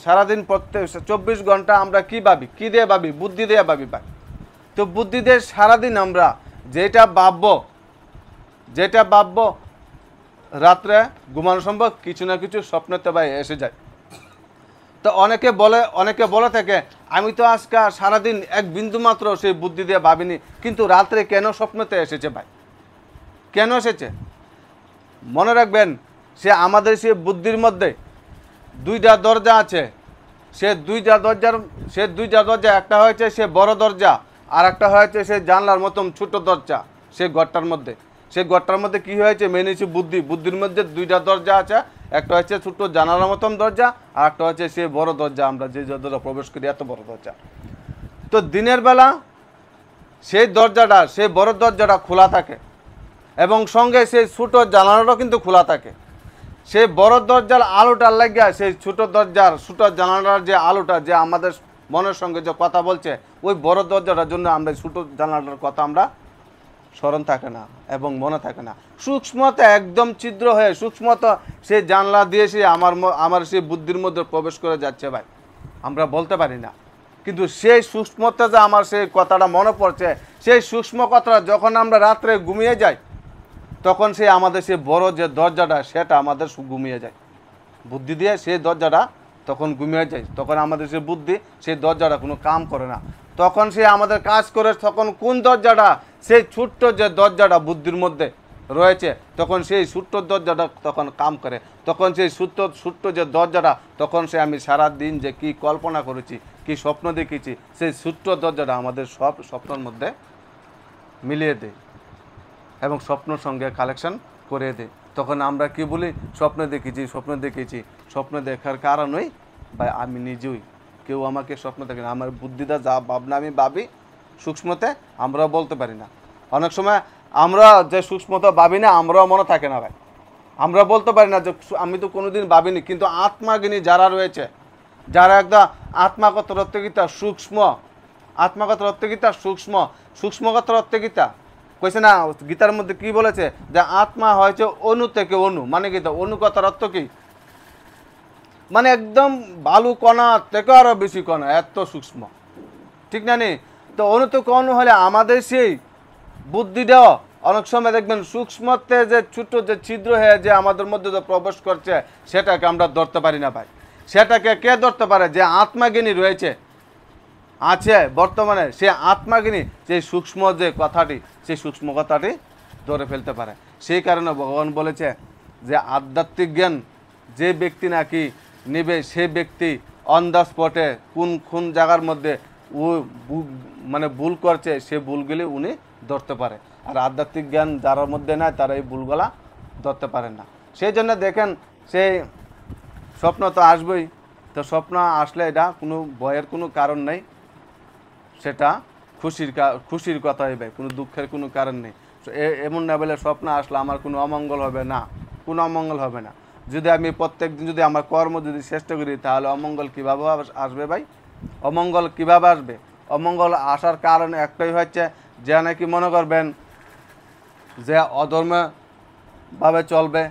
সারাদিন প্রত্যেক 24 ঘন্টা আমরা কি ভাবি, কি দিয়ে ভাবি? বুদ্ধি দিয়ে ভাবি ভাই। তো বুদ্ধি দিয়ে সারাদিন আমরা যেটা ভাববো রাত্রে ঘুমানো সম্ভব কিছু না কিছু স্বপ্নতে ভাই এসে যায়। তো অনেকে বলে থাকে আমি তো আজকে সারাদিন এক বিন্দু মাত্র সেই বুদ্ধি দিয়ে ভাবিনি, কিন্তু রাত্রে কেন স্বপ্নতে এসেছে ভাই? কেন এসেছে? মনে রাখবেন, আমাদের সে বুদ্ধির মধ্যে দুইটা দরজা আছে। সে দুইটা দরজা একটা হয়েছে সে বড় দরজা, আর একটা হয়েছে সে জানলার মতন ছোট দরজা। সেই ঘরটার মধ্যে কি হয়েছে? মেনেছি বুদ্ধির মধ্যে দুইটা দরজা আছে। একটা হচ্ছে ছোট জানালার মতন দরজা, আর একটা হচ্ছে সে বড় দরজা, আমরা যে দরজা প্রবেশ করি এত বড় দরজা। তো দিনের বেলা সেই বড় দরজাটা খোলা থাকে, এবং সঙ্গে সেই ছোট জানালাটাও কিন্তু খোলা থাকে। সেই বড় দরজার আলোটার লাগিয়া সেই ছোট জানালার যে আলোটা, যে আমাদের মনের সঙ্গে যে কথা বলছে, ওই বড় দরজাটার জন্য আমরা ছোট জানালাটার কথা আমরা স্মরণ থাকে না এবং মনে থাকে না। সূক্ষ্মতা একদম ছিদ্র হয়ে সূক্ষ্মতা সেই জানলা দিয়ে সে আমার সেই বুদ্ধির মধ্যে প্রবেশ করে যাচ্ছে ভাই, আমরা বলতে পারি না। কিন্তু সেই সূক্ষ্মতা যে আমার সেই কথাটা মনে পড়ছে, সেই সূক্ষ্ম কথাটা যখন আমরা রাত্রে ঘুমিয়ে যাই, তখন সেই আমাদের সেই বড় যে দরজাটা সেটা আমাদের ঘুমিয়ে যায়। বুদ্ধি দিয়ে সেই দরজাটা তখন ঘুমিয়ে যায়, তখন আমাদের সেই বুদ্ধি সেই দরজাটা কোনো কাম করে না। তখন সে আমাদের কাজ করে, তখন কোন দরজাটা? সেই ছোট্ট যে দরজাটা বুদ্ধির মধ্যে রয়েছে, তখন সেই ছোট্ট দরজাটা তখন কাম করে। তখন সেই ছোট্ট যে দরজাটা, তখন সে আমি সারা দিন যে কি কল্পনা করেছি, কি স্বপ্ন দেখেছি, সেই ছোট্ট দরজাটা আমাদের সব স্বপ্নের মধ্যে মিলিয়ে দেয় এবং স্বপ্নের সঙ্গে কালেকশন করে দেয়। তখন আমরা কি বলি? স্বপ্ন দেখেছি। স্বপ্ন দেখার কারণই ভাই আমি নিজেই, কেউ আমাকে স্বপ্ন দেখে না। আমার বুদ্ধিটা যা ভাবনা আমি ভাবি সূক্ষ্মতে, আমরাও বলতে পারি না। অনেক সময় আমরা যে সূক্ষ্মতা ভাবি না, আমরাও মনে থাকে না ভাই, আমরা বলতে পারি না যে আমি তো কোনোদিন ভাবিনি। কিন্তু আত্মাজ্ঞানী যারা রয়েছে, যারা একদম আত্মাগত রত্তগীতা সূক্ষ্মগত রত্তগীতা কইছে না, গীতার মধ্যে কি বলেছে? যে আত্মা হয়েছে অণু থেকে অণু। মানে কি? অণু কথার অর্থ কি? মানে একদম বালু কণা থেকে আরো বেশি কণা, এত সূক্ষ্ম, ঠিক না নি? তো অণু থেকে অণু হলে আমাদের সেই বুদ্ধিটাও অনেক সময় দেখবেন সূক্ষ্মতে যে ছোট যে ছিদ্র হয়ে যে আমাদের মধ্যে যে প্রবেশ করছে, সেটাকে আমরা ধরতে পারি না ভাই। সেটাকে কে ধরতে পারে? যে আত্মাজ্ঞানী রয়েছে, আছে বর্তমানে, সে আত্মাজ্ঞানী সেই সূক্ষ্ম যে কথাটি, সেই সূক্ষ্ম কথাটি ধরে ফেলতে পারে। সেই কারণে ভগবান বলেছে যে আধ্যাত্মিক জ্ঞান যে ব্যক্তি নাকি নেবে, সে ব্যক্তি অন দ্য স্পটে কোন জায়গার মধ্যে ও মানে ভুল করছে, সে ভুলগুলি উনি ধরতে পারে। আর আধ্যাত্মিক জ্ঞান যার মধ্যে নাই, তারা এই ভুলগুলা ধরতে পারেন না। সেই জন্য দেখেন, সেই স্বপ্ন তো আসবেই। তো স্বপ্ন আসলে এটা কোনো ভয়ের কোনো কারণ নেই, সেটা খুশির কথা হইবে, কোনো দুঃখের কোনো কারণ নেই। এমন না বলে স্বপ্ন আসলে আমার কোনো অমঙ্গল হবে না, কোনো অমঙ্গল হবে না। যদি আমি প্রত্যেক দিন যদি আমার কর্ম যদি চেষ্টা করি, তাহলে অমঙ্গল কীভাবে আসবে ভাই? অমঙ্গল কীভাবে আসবে? অমঙ্গল আসার কারণ একটাই হচ্ছে, যে নাকি মনে করবেন যে অধর্মভাবে চলবে,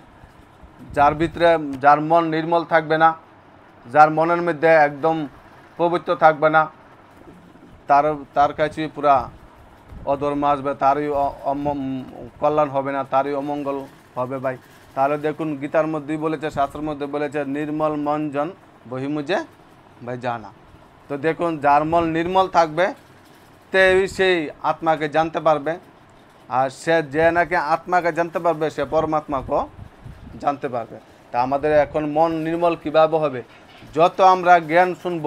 যার ভিতরে যার মন নির্মল থাকবে না, যার মনের মধ্যে একদম পবিত্র থাকবে না, তার কাছে পুরা অধর্ম আসবে, তারই কল্যাণ হবে না, তারই অমঙ্গল হবে ভাই। তাহলে দেখুন গীতার মধ্যেই বলেছে, শাস্ত্রের মধ্যে বলেছে, নির্মল মন জন বহিমুজে ভাই জানা। তো দেখুন, যার মন নির্মল থাকবে সেই আত্মাকে জানতে পারবে, আর সে যে নাকি আত্মাকে জানতে পারবে, সে পরমাত্মাকেও জানতে পারবে। তা আমাদের এখন মন নির্মল কীভাবে হবে? যত আমরা জ্ঞান শুনব,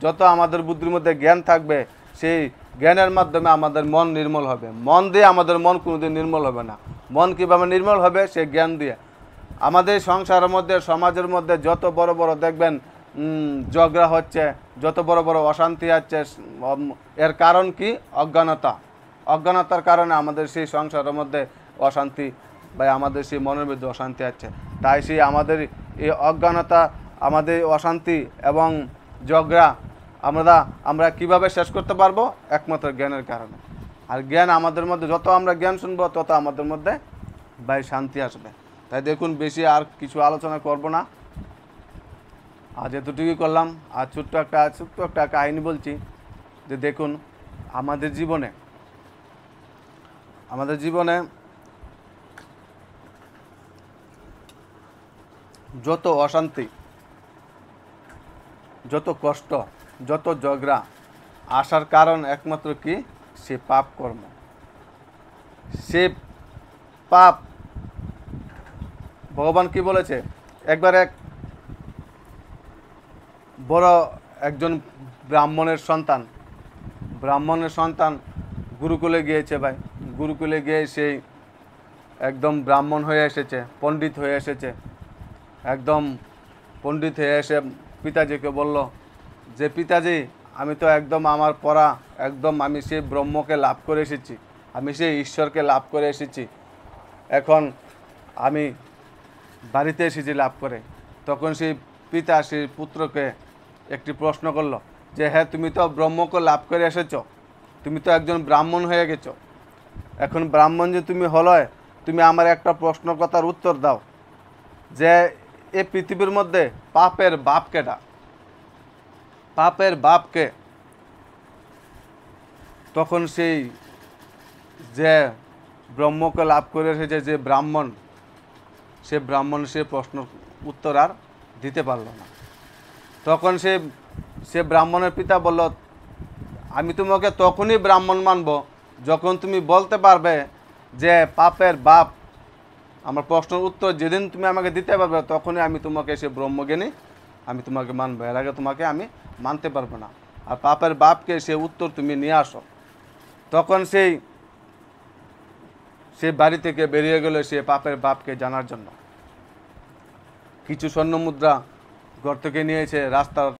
যত আমাদের বুদ্ধির মধ্যে জ্ঞান থাকবে, সেই জ্ঞানের মাধ্যমে আমাদের মন নির্মল হবে। মন দিয়ে আমাদের মন কোনোদিন নির্মল হবে না। মন কীভাবে নির্মল হবে? সে জ্ঞান দিয়ে। আমাদের সংসারের মধ্যে, সমাজের মধ্যে যত বড় বড় দেখবেন ঝগড়া হচ্ছে, যত বড় বড় অশান্তি হচ্ছে, এর কারণ কি? অজ্ঞানতার কারণে আমাদের সেই সংসারের মধ্যে অশান্তি বা আমাদের সেই মনের মধ্যে অশান্তি আছে। তাই সেই আমাদের এই অজ্ঞানতা, আমাদের অশান্তি এবং ঝগড়া আমরা কিভাবে শেষ করতে পারবো? একমাত্র জ্ঞানের কারণে। আর জ্ঞান আমাদের মধ্যে, যত আমরা জ্ঞান শুনবো, তত আমাদের মধ্যে ভাই শান্তি আসবে। তাই দেখুন, বেশি আর কিছু আলোচনা করব না, আজ এতটুকুই করলাম। আর ছোট্ট একটা কাহিনী বলছি যে দেখুন আমাদের জীবনে যত অশান্তি, যত কষ্ট, যত ঝগড়া আসার কারণ একমাত্র কি? সে পাপ কর্ম। সে পাপ, ভগবান কি বলেছে? একবার এক বড় একজন ব্রাহ্মণের সন্তান গুরুকুলে গিয়েছে ভাই। গুরুকুলে গিয়ে সেই একদম ব্রাহ্মণ হয়ে এসেছে, পণ্ডিত হয়ে এসেছে। একদম পণ্ডিত হয়ে এসে পিতাজিকে বলল যে পিতাজি, আমি তো একদম আমার পড়া একদম আমি সেই ব্রহ্মকে লাভ করে এসেছি, আমি সেই ঈশ্বরকে লাভ করে এসেছি, এখন আমি বাড়িতে এসেছি লাভ করে। তখন সেই পিতা সেই পুত্রকে একটি প্রশ্ন করলো যে হ্যাঁ, তুমি তো ব্রহ্মকে লাভ করে এসেছো, তুমি তো একজন ব্রাহ্মণ হয়ে গেছো, এখন ব্রাহ্মণ যে তুমি হলয়, তুমি আমার একটা প্রশ্ন কথার উত্তর দাও যে এই পৃথিবীর মধ্যে পাপের বাপ কেটা? পাপের বাপকে? তখন সেই যে ব্রহ্মকে লাভ করে এসেছে যে ব্রাহ্মণ, সে প্রশ্ন উত্তর আর দিতে পারল না। তখন সে ব্রাহ্মণের পিতা বলল, আমি তোমাকে তখনই ব্রাহ্মণ মানব যখন তুমি বলতে পারবে যে পাপের বাপ। আমার প্রশ্নের উত্তর যেদিন তুমি আমাকে দিতে পারবে তখনই আমি তোমাকে সে ব্রহ্মজ্ঞানী আমি তোমাকে মানবো, এর আগে তোমাকে আমি মানতে পারবো না। আর পাপের বাপকে সে উত্তর তুমি নিয়ে আসো। তখন সে বাড়ি থেকে বেরিয়ে গেল সে পাপের বাপকে জানার জন্য। কিছু স্বর্ণ মুদ্রা ঘর থেকে নিয়েছে, রাস্তার